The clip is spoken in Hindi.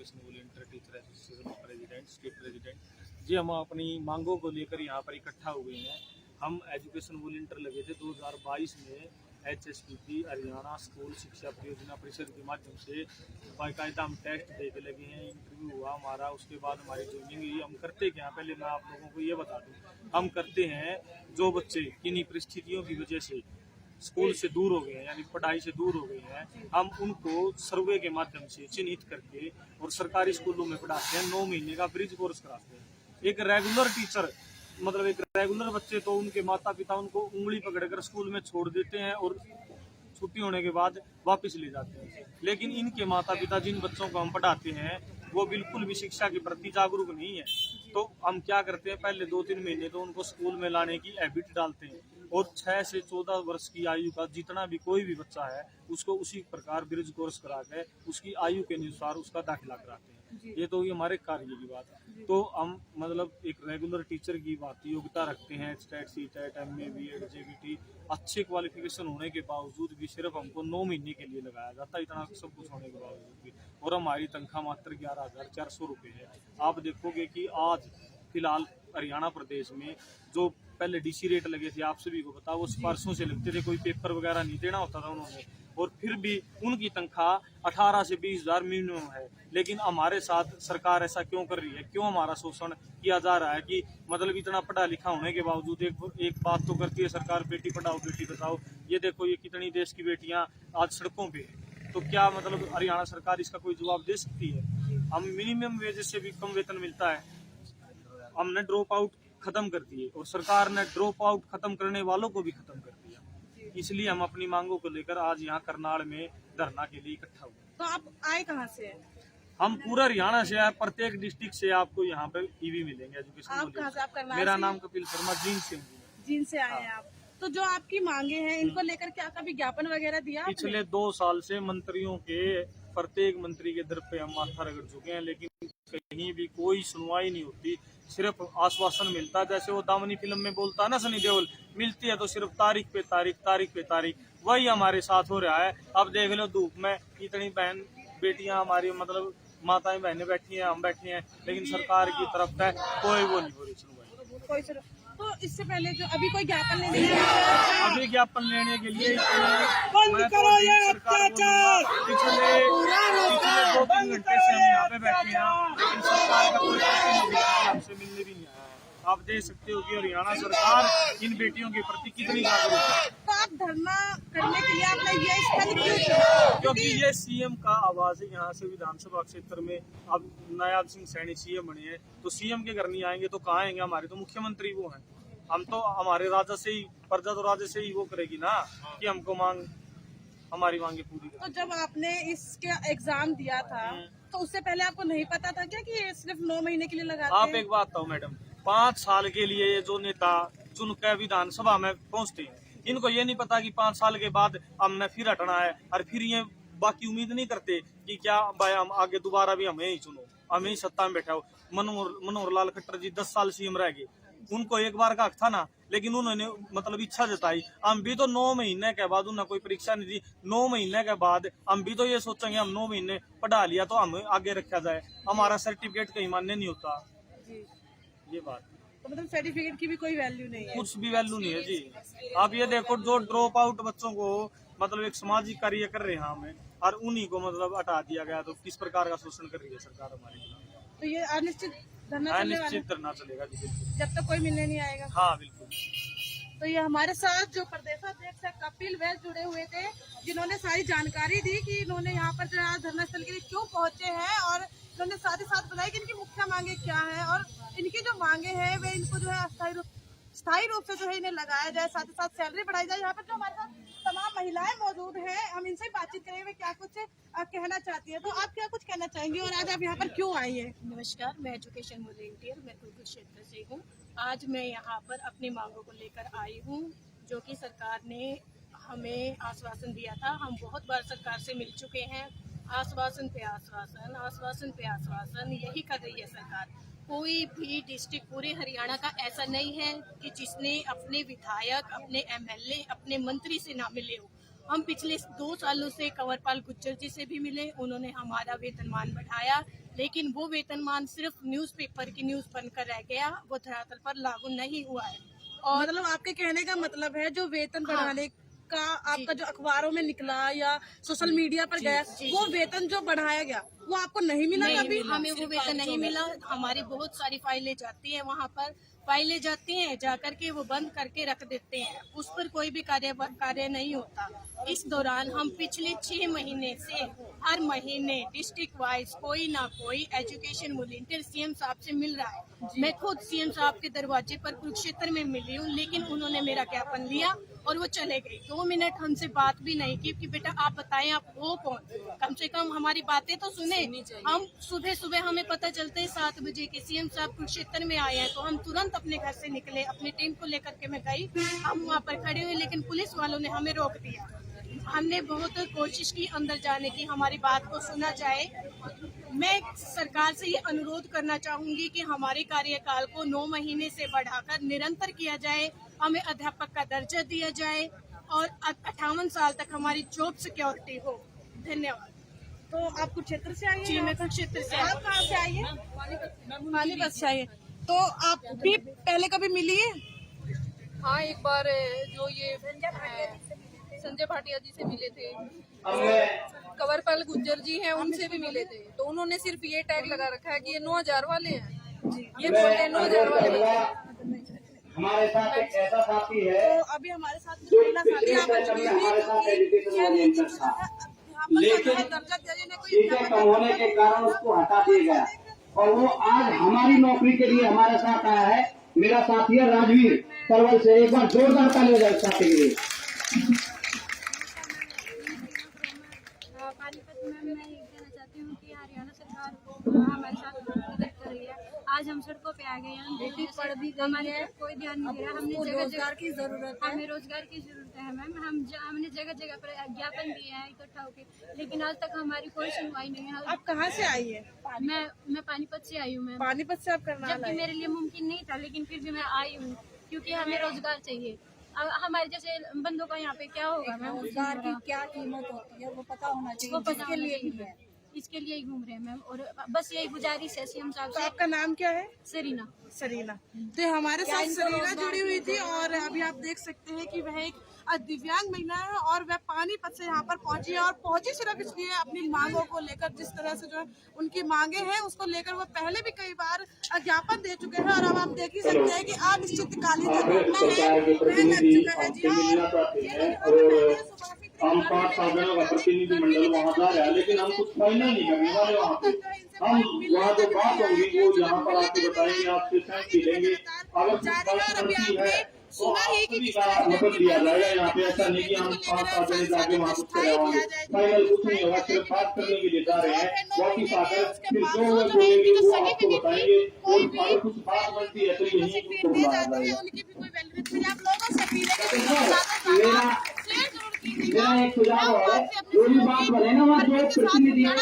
Education volunteer teacher association president, state president जी। हम अपनी मांगों को लेकर यहाँ पर इकट्ठा हुए हैं। हम एजुकेशन वॉलंटियर लगे थे 2022 में HSPP हरियाणा स्कूल शिक्षा परियोजना परिषद के माध्यम से बाकायदा हम टेस्ट दे के लगे हैं। इंटरव्यू हुआ हमारा, उसके बाद हमारी ज्वाइनिंग हुई। हम करते क्या, पहले मैं आप लोगों को ये बता दूं, हम करते हैं जो बच्चे किन्हीं परिस्थितियों की वजह से स्कूल से दूर हो गए हैं, यानी पढ़ाई से दूर हो गए हैं, हम उनको सर्वे के माध्यम से चिन्हित करके और सरकारी स्कूलों में पढ़ाते हैं। 9 महीने का ब्रिज कोर्स कराते हैं। एक रेगुलर टीचर मतलब एक रेगुलर बच्चे तो उनके माता पिता उनको उंगली पकड़कर स्कूल में छोड़ देते हैं और छुट्टी होने के बाद वापस ले जाते हैं। लेकिन इनके माता पिता जिन बच्चों को हम पढ़ाते हैं वो बिल्कुल भी शिक्षा के प्रति जागरूक नहीं है। तो हम क्या करते हैं, पहले 2-3 महीने तो उनको स्कूल में लाने की हैबिट डालते हैं और 6 से 14 वर्ष की आयु का जितना भी कोई भी बच्चा है उसको उसी प्रकार ब्रिज कोर्स करा के उसकी आयु के अनुसार उसका दाखिला कराते हैं। ये तो ये हमारे कार्य की बात है। तो हम मतलब एक रेगुलर टीचर की बात योग्यता रखते हैं, state CTET MA BEd JBT अच्छे क्वालिफिकेशन होने के बावजूद भी सिर्फ हमको 9 महीने के लिए लगाया जाता है, इतना सब कुछ होने के बावजूद भी। और हमारी तनख्वाह मात्र 11,400 रुपये है। आप देखोगे कि आज फिलहाल हरियाणा प्रदेश में जो पहले DC रेट लगे थे, आप सभी को पता, वो सिफारिशों से लगते थे, कोई पेपर वगैरह नहीं देना होता था उन्होंने, और फिर भी उनकी तनख्वाह 18 से 20,000 मिनिमम है। लेकिन हमारे साथ सरकार ऐसा क्यों कर रही है, क्यों हमारा शोषण किया जा रहा है कि मतलब इतना पढ़ा लिखा होने के बावजूद एक बात तो करती है सरकार, बेटी पढ़ाओ बेटी बचाओ। ये देखो ये कितनी देश की बेटियां आज सड़कों पे है, तो क्या मतलब हरियाणा सरकार इसका कोई जवाब दे सकती है? हम मिनिमम वेजेस से भी कम वेतन मिलता है। हमने ड्रॉप आउट खत्म कर दिए और सरकार ने ड्रॉप आउट खत्म करने वालों को भी खत्म कर दिया। इसलिए हम अपनी मांगों को लेकर आज यहाँ करनाल में धरना के लिए इकट्ठा हुए। तो आप आए कहाँ से? हम पूरा हरियाणा से आए, प्रत्येक डिस्ट्रिक्ट से आपको यहाँ पे EV मिलेंगे एजुकेशन। आप कहाँ से? आप करनाल मेरा से? नाम कपिल शर्मा, जींद से आए हैं आप। तो जो आपकी मांगे हैं इनको लेकर क्या कभी ज्ञापन वगैरह दिया आपने? पिछले 2 साल से मंत्रियों के प्रत्येक मंत्री के दर पे हम माथा रगड़ चुके हैं, लेकिन कहीं भी कोई सुनवाई नहीं होती। सिर्फ आश्वासन मिलता है, जैसे वो दामनी फिल्म में बोलता है ना सनी देओल, मिलती है तो सिर्फ तारीख पे तारीख, तारीख पे तारीख। वही हमारे साथ हो रहा है। अब देख लो धूप में इतनी बहन बेटियां हमारी मतलब माताएं बहनें बैठी हैं, हम बैठे हैं, लेकिन सरकार की तरफ से कोई वो नहीं हो रही सुनवाई। कोई तो इससे पहले जो अभी कोई ज्ञापन लेने के लिए अभी ज्ञापन लेने के लिए बंद करो ये अत्याचार। पिछले 2-3 घंटे से हम यहाँ पे बैठे हैं, लेकिन सरकार का कोई प्रतिनिधि हमसे मिलने भी नहीं आया है। आप देख सकते हो कि हरियाणा सरकार इन बेटियों के प्रति कितनी जागरूक है। तो आप धरना करने के लिए आपने ये स्थल क्यों चुना? क्योंकि ये CM का आवाज है। यहाँ से विधानसभा क्षेत्र में अब नायाब सिंह सैनी CM बने हैं, तो CM के घर नहीं आएंगे तो कहाँ आएंगे? हमारे तो मुख्यमंत्री वो हैं। हम तो हमारे राजा से ही, प्रजा तो राजा से ही वो करेगी ना कि हमको हमारी मांगे पूरी करें। तो जब आपने इसके एग्जाम दिया था तो उससे पहले आपको नहीं पता था क्या कि ये सिर्फ 9 महीने के लिए लगाते हैं? आप एक बात बताओ मैडम, 5 साल के लिए ये जो नेता चुनकर विधानसभा में पहुंचते हैं, इनको ये नहीं पता कि 5 साल के बाद हमने फिर हटना है, और फिर ये बाकी उम्मीद नहीं करते कि क्या भाई हम आगे दोबारा भी हमें ही चुनो, हमें ही सत्ता में बैठा हो। मनोहर लाल खट्टर जी 10 साल CM रह गए, उनको एक बार का हक था ना, लेकिन उन्होंने मतलब इच्छा जताई। हम भी तो 9 महीने के बाद, उन्होंने कोई परीक्षा नहीं दी, 9 महीने के बाद हम भी तो ये सोचेंगे हम 9 महीने पढ़ा लिया तो हमें आगे रखा जाए, हमारा सर्टिफिकेट कहीं मान्य नहीं होता जी। ये बात। तो मतलब सर्टिफिकेट की भी कोई वैल्यू नहीं है? कुछ भी वैल्यू नहीं है जी। आप ये देखो जो ड्रॉप आउट बच्चों को मतलब एक सामाजिक कार्य कर रहे हैं हमें, और उन्हीं को मतलब हटा दिया गया, तो किस प्रकार का शोषण कर रही है सरकार हमारे खिलाफ। तो ये अनिश्चित धरना अनिश्चित धरना चलेगा जी, बिल्कुल। जब तक कोई मिलने नहीं आएगा? हाँ बिल्कुल। तो ये हमारे साथ जो प्रदेशाध्यक्ष कपिल वैद्य जुड़े हुए थे, जिन्होंने सारी जानकारी दी कि इन्होंने यहाँ पर जो है धरना स्थल के लिए क्यों पहुंचे हैं, और इन्होंने साथ ही साथ बताया कि इनकी मुख्य मांगे क्या है, और इनकी जो मांगे हैं वे इनको जो है स्थायी रूप से जो है इन्हें लगाया जाए, साथ ही साथ सैलरी बढ़ाई जाए। यहाँ पर जो हमारे साथ तमाम महिलाएं मौजूद हैं, हम इनसे बातचीत करेंगे वे क्या कुछ कहना चाहती है। तो आप क्या कुछ कहना चाहेंगे और आज आप यहाँ पर क्यों आई है? नमस्कार, मैं एजुकेशन वॉलंटियर, मैं कुरुक्षेत्र क्षेत्र से हूँ। आज मैं यहाँ पर अपनी मांगों को लेकर आई हूँ, जो कि सरकार ने हमें आश्वासन दिया था। हम बहुत बार सरकार से मिल चुके हैं, आश्वासन पे आश्वासन, आश्वासन पे आश्वासन यही कर रही है सरकार। कोई भी डिस्ट्रिक्ट पूरे हरियाणा का ऐसा नहीं है कि जिसने अपने विधायक, अपने MLA, अपने मंत्री से ना मिले हो। हम पिछले 2 सालों से कंवरपाल गुज्जर जी से भी मिले, उन्होंने हमारा वेतनमान बढ़ाया, लेकिन वो वेतनमान सिर्फ न्यूज़पेपर की न्यूज़ बनकर रह गया, वो धरातल पर लागू नहीं हुआ है। और मतलब आपके कहने का मतलब है जो वेतन बढ़ाने का आपका जो अखबारों में निकला या सोशल मीडिया पर गया, वो वेतन जो बढ़ाया गया वो आपको नहीं मिला? नहीं कभी मिला, हमें वो वेतन नहीं मिला। हमारी बहुत सारी फाइलें जाती हैं वहाँ पर, फाइलें जाती हैं, जाकर के वो बंद करके रख देते हैं, उस पर कोई भी कार्य नहीं होता। इस दौरान हम पिछले 6 महीने से हर महीने डिस्ट्रिक्ट वाइज कोई ना कोई एजुकेशन वॉलंटियर सीएम साहब से मिल रहा है। मैं खुद सीएम साहब के दरवाजे पर कुरुक्षेत्र में मिली हूँ, लेकिन उन्होंने मेरा ज्ञापन लिया और वो चले गए। 2 मिनट हमसे बात भी नहीं की कि बेटा आप बताएं आप हो कौन, कम से कम हमारी बातें तो सुने। हम सुबह हमें पता चलते है 7 बजे के सीएम साहब कुरुक्षेत्र में आए हैं, तो हम तुरंत अपने घर से निकले, अपनी टीम को लेकर के मैं गई, हम वहाँ पर खड़े हुए, लेकिन पुलिस वालों ने हमें रोक दिया। हमने बहुत कोशिश की अंदर जाने की, हमारी बात को सुना जाए। मैं सरकार से ये अनुरोध करना चाहूंगी कि हमारे कार्यकाल को 9 महीने से बढ़ाकर निरंतर किया जाए, हमें अध्यापक का दर्जा दिया जाए और 58 साल तक हमारी जॉब सिक्योरिटी हो। धन्यवाद। तो आप कुरुक्षेत्र से आइए? जी, मैं कुरुक्षेत्र से आप कहाँ से आइए? पानीपत से आइए। तो आप भी पहले कभी मिली है? हाँ, एक बार जो ये संजय भाटिया जी से मिले थे, कंवरपाल गुज्जर जी हैं, उनसे भी मिले थे, तो उन्होंने सिर्फ ये टैग लगा रखा है कि ये 9000 वाले हैं, ये बोलते हैं 9000 वाले बच्चे। हमारे साथ एक ऐसा साथी है तो अभी हमारे साथ कुछ महिला साथी यहाँ पर जुड़ी हुई थी, लेकिन चीजें कम होने के कारण उसको हटा दिया गया और वो आज हमारी नौकरी के लिए हमारे साथ आया है। मेरा साथी है राजवीर सरवल से, एक बार जोरदार ताली बजाएं साथी के लिए। पानीपत में मैं ये कहना चाहती हूँ कि हरियाणा सरकार हमारे साथ मदद कर रही है। आज हम सड़कों पे आ गए हैं, हमारे पर कोई ध्यान नहीं दे रहा। हमने रोजगार की जरूरत है, हमें रोजगार की जरूरत है मैम। हमने जगह जगह पर ज्ञापन दिए हैं इकट्ठा होकर, लेकिन आज तक हमारी कोई सुनवाई नहीं है। आप कहाँ से आई है? मैं पानीपत से आई हूँ मैम। पानीपत से आप करनाल जबकि आए? मेरे लिए मुमकिन नहीं था, लेकिन फिर भी मैं आई हूँ क्योंकि हमें रोजगार चाहिए। अब हमारे जैसे बंदों का यहाँ पे क्या होगा मैम? रोजगार की क्या कीमत होती है वो पता होना चाहिए, वो पता जिसके लिए होना ही चाहिए। है। इसके लिए ही घूम रहे हैं मैम, और बस यही गुजारिश है सीएम साहब तो से। आपका नाम क्या है? सरीना। सरीना। तो हमारे साथ सरीना जुड़ी हुई थी और अभी आप देख सकते हैं कि वह एक दिव्यांग महिला है और वह पानीपत से यहाँ पर पहुंची है और पहुंची सिर्फ इसलिए अपनी मांगों को लेकर, जिस तरह से जो है उनकी मांगे हैं उसको लेकर वो पहले भी कई बार ज्ञापन दे चुके हैं। और अब आप देख ही सकते हैं कि अनिश्चितकालीन जो घटना है वह लग चुका है। जी हाँ, हम 5 साधनों का प्रतिनिधिमंडल वहाँ जा रहा है, लेकिन हम कुछ फाइनल नहीं करने वाले वहाँ पे। हम वहाँ जो बात होगी वो यहाँ पर आपको बताएंगे, आपसे सहमति लेंगे। अगर कुछ बात बनती है तो सभी का मदद दिया जाएगा। यहाँ पे ऐसा नहीं कि हम 5 साधन जाके वहाँ कुछ करवाएंगे, फाइनल कुछ नहीं होगा। सिर्फ बात करने के लिए जा रहे हैं, वापिस आकर फिर जो लोग बोलेंगे वो आपको बताएंगे। और अगर कुछ बात बनती है तो यही कुछ बुलाया जाएगा। मेरा एक सुझाव है, जो भी बात बने ना वहाँ जो प्रतिनिधि है